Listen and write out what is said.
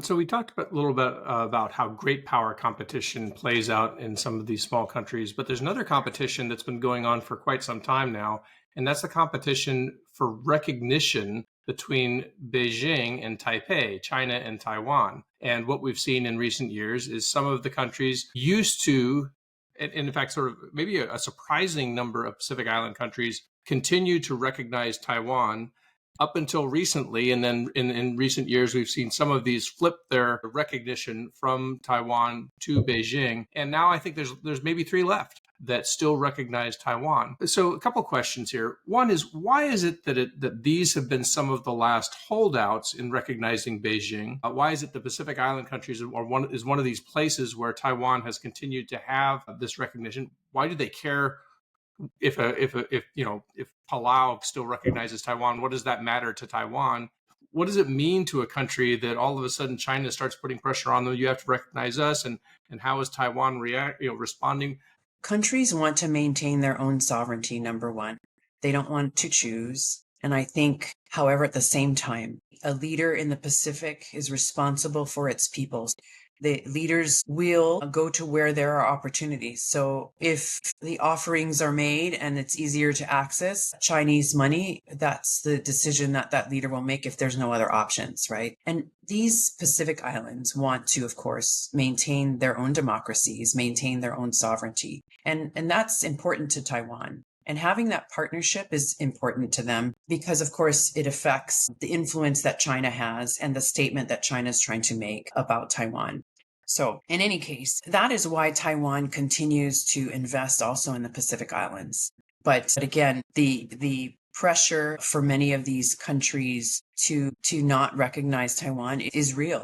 So we talked a little bit about how great power competition plays out in some of these small countries, but there's another competition that's been going on for quite some time now, and that's the competition for recognition between Beijing and Taipei, China and Taiwan. And what we've seen in recent years is some of the countries used to, and in fact, sort of maybe a surprising number of Pacific Island countries continue to recognize Taiwan up until recently. And then in recent years, we've seen some of these flip their recognition from Taiwan to Beijing. And now I think there's maybe three left that still recognize Taiwan. So a couple questions here. One is, why is it that these have been some of the last holdouts in recognizing Beijing? Why is it the Pacific Island countries is one of these places where Taiwan has continued to have this recognition? Why do they care if Palau still recognizes Taiwan? What does that matter to Taiwan? What does it mean to a country that all of a sudden China starts putting pressure on them? You have to recognize us, and how is Taiwan responding? Countries want to maintain their own sovereignty, number one. They don't want to choose. And I think, however, at the same time, a leader in the Pacific is responsible for its peoples. The leaders will go to where there are opportunities. So if the offerings are made and it's easier to access Chinese money, that's the decision that that leader will make if there's no other options, right? And these Pacific Islands want to, of course, maintain their own democracies, maintain their own sovereignty. And that's important to Taiwan. And having that partnership is important to them because, of course, it affects the influence that China has and the statement that China is trying to make about Taiwan. So in any case, that is why Taiwan continues to invest also in the Pacific Islands. But again, the pressure for many of these countries to not recognize Taiwan is real.